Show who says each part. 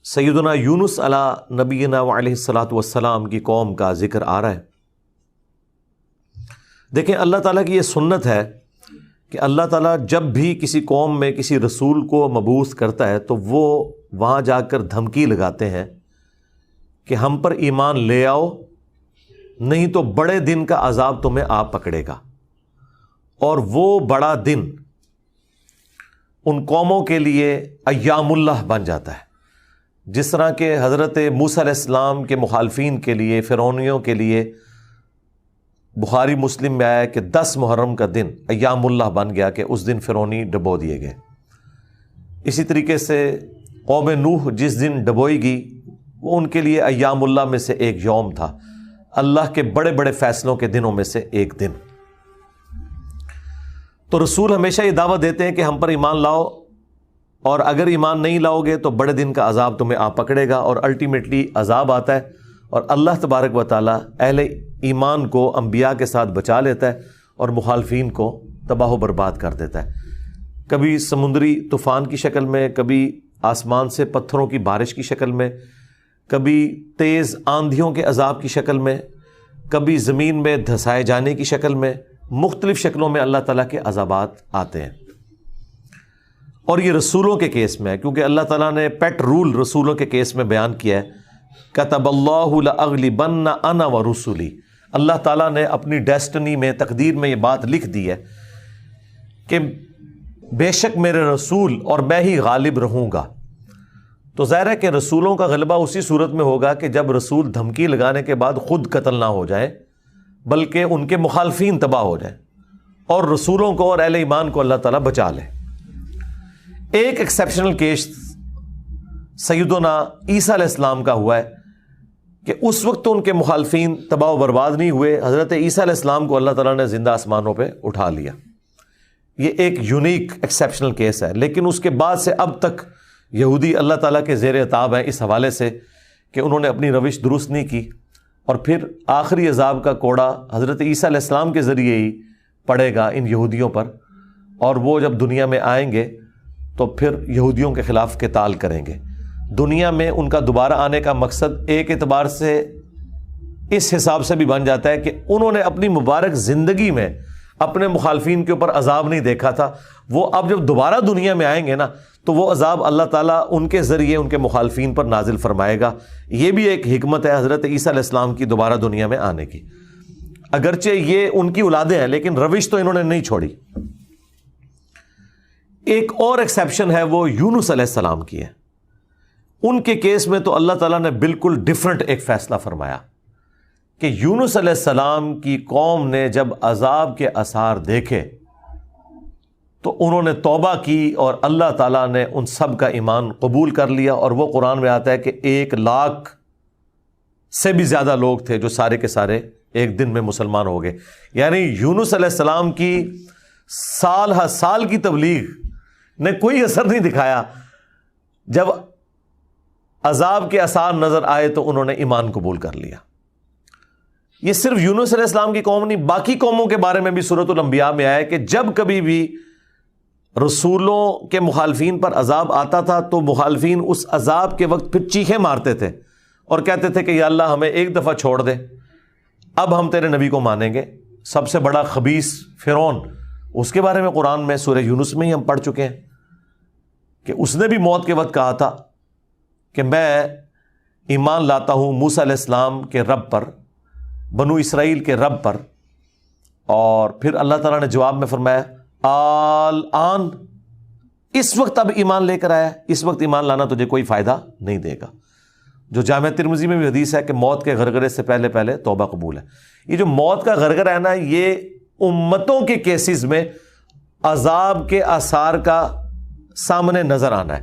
Speaker 1: سیدنا یونس علی نبینا علیہ الصلاۃ والسلام کی قوم کا ذکر آ رہا ہے۔ دیکھیں اللہ تعالیٰ کی یہ سنت ہے کہ اللہ تعالیٰ جب بھی کسی قوم میں کسی رسول کو مبعوث کرتا ہے تو وہ وہاں جا کر دھمکی لگاتے ہیں کہ ہم پر ایمان لے آؤ، نہیں تو بڑے دن کا عذاب تمہیں آ پکڑے گا۔ اور وہ بڑا دن ان قوموں کے لیے ایام اللہ بن جاتا ہے، جس طرح کہ حضرت موسیٰ علیہ السلام کے مخالفین کے لیے، فرعونیوں کے لیے بخاری مسلم میں آیا کہ 10 محرم کا دن ایام اللہ بن گیا کہ اس دن فرعونی ڈبو دیے گئے۔ اسی طریقے سے قوم نوح جس دن ڈبوئی گئی وہ ان کے لیے ایام اللہ میں سے ایک یوم تھا، اللہ کے بڑے بڑے فیصلوں کے دنوں میں سے ایک دن۔ تو رسول ہمیشہ یہ دعوت دیتے ہیں کہ ہم پر ایمان لاؤ، اور اگر ایمان نہیں لاؤ گے تو بڑے دن کا عذاب تمہیں آ پکڑے گا، اور الٹیمیٹلی عذاب آتا ہے اور اللہ تبارک و تعالیٰ اہل ایمان کو انبیاء کے ساتھ بچا لیتا ہے اور مخالفین کو تباہ و برباد کر دیتا ہے، کبھی سمندری طوفان کی شکل میں، کبھی آسمان سے پتھروں کی بارش کی شکل میں، کبھی تیز آندھیوں کے عذاب کی شکل میں، کبھی زمین میں دھسائے جانے کی شکل میں، مختلف شکلوں میں اللہ تعالیٰ کے عذابات آتے ہیں۔ اور یہ رسولوں کے کیس میں ہے، کیونکہ اللہ تعالیٰ نے پیٹ رول رسولوں کے کیس میں بیان کیا ہے، کتب اللہ لأغلبن انا ورسلی۔ اللہ تعالیٰ نے اپنی ڈیسٹنی میں، تقدیر میں یہ بات لکھ دی ہے کہ بے شک میرے رسول اور میں ہی غالب رہوں گا۔ تو ظاہر ہے کہ رسولوں کا غلبہ اسی صورت میں ہوگا کہ جب رسول دھمکی لگانے کے بعد خود قتل نہ ہو جائے، بلکہ ان کے مخالفین تباہ ہو جائیں اور رسولوں کو اور اہل ایمان کو اللہ تعالیٰ بچا لے۔ ایک ایکسیپشنل کیس سیدنا عیسیٰ علیہ السلام کا ہوا ہے کہ اس وقت تو ان کے مخالفین تباہ و برباد نہیں ہوئے، حضرت عیسیٰ علیہ السلام کو اللہ تعالیٰ نے زندہ آسمانوں پہ اٹھا لیا۔ یہ ایک یونیک ایکسیپشنل کیس ہے، لیکن اس کے بعد سے اب تک یہودی اللہ تعالیٰ کے زیر عتاب ہیں اس حوالے سے کہ انہوں نے اپنی روش درست نہیں کی، اور پھر آخری عذاب کا کوڑا حضرت عیسیٰ علیہ السلام کے ذریعے ہی پڑے گا ان یہودیوں پر، اور وہ جب دنیا میں آئیں گے تو پھر یہودیوں کے خلاف قتال کریں گے۔ دنیا میں ان کا دوبارہ آنے کا مقصد ایک اعتبار سے اس حساب سے بھی بن جاتا ہے کہ انہوں نے اپنی مبارک زندگی میں اپنے مخالفین کے اوپر عذاب نہیں دیکھا تھا، وہ اب جب دوبارہ دنیا میں آئیں گے نا تو وہ عذاب اللہ تعالیٰ ان کے ذریعے ان کے مخالفین پر نازل فرمائے گا۔ یہ بھی ایک حکمت ہے حضرت عیسیٰ علیہ السلام کی دوبارہ دنیا میں آنے کی، اگرچہ یہ ان کی اولادیں ہیں لیکن روش تو انہوں نے نہیں چھوڑی۔ ایک اور ایکسیپشن ہے وہ یونس علیہ السلام کی ہے۔ ان کے کیس میں تو اللہ تعالیٰ نے بالکل ڈیفرنٹ ایک فیصلہ فرمایا کہ یونس علیہ السلام کی قوم نے جب عذاب کے آثار دیکھے تو انہوں نے توبہ کی، اور اللہ تعالیٰ نے ان سب کا ایمان قبول کر لیا، اور وہ قرآن میں آتا ہے کہ 1,00,000 سے بھی زیادہ لوگ تھے جو سارے کے سارے ایک دن میں مسلمان ہو گئے۔ یعنی یونس علیہ السلام کی سال ہر سال کی تبلیغ نے کوئی اثر نہیں دکھایا، جب عذاب کے آثار نظر آئے تو انہوں نے ایمان قبول کر لیا۔ یہ صرف یونس علیہ السلام کی قوم نہیں، باقی قوموں کے بارے میں بھی سورۃ الانبیاء میں آیا کہ جب کبھی بھی رسولوں کے مخالفین پر عذاب آتا تھا تو مخالفین اس عذاب کے وقت پھر چیخیں مارتے تھے اور کہتے تھے کہ یا اللہ ہمیں ایک دفعہ چھوڑ دے، اب ہم تیرے نبی کو مانیں گے۔ سب سے بڑا خبیث فرعون، اس کے بارے میں قرآن میں سورہ یونس میں ہی ہم پڑھ چکے ہیں کہ اس نے بھی موت کے وقت کہا تھا کہ میں ایمان لاتا ہوں موسیٰ علیہ السلام کے رب پر، بنو اسرائیل کے رب پر، اور پھر اللہ تعالیٰ نے جواب میں فرمایا آن، اس وقت اب ایمان لے کر آیا، اس وقت ایمان لانا تجھے کوئی فائدہ نہیں دے گا۔ جو جامع ترمذی میں بھی حدیث ہے کہ موت کے غرغرے سے پہلے پہلے توبہ قبول ہے۔ یہ جو موت کا غرغرہ ہے نا، یہ امتوں کے کیسز میں عذاب کے آثار کا سامنے نظر آنا ہے۔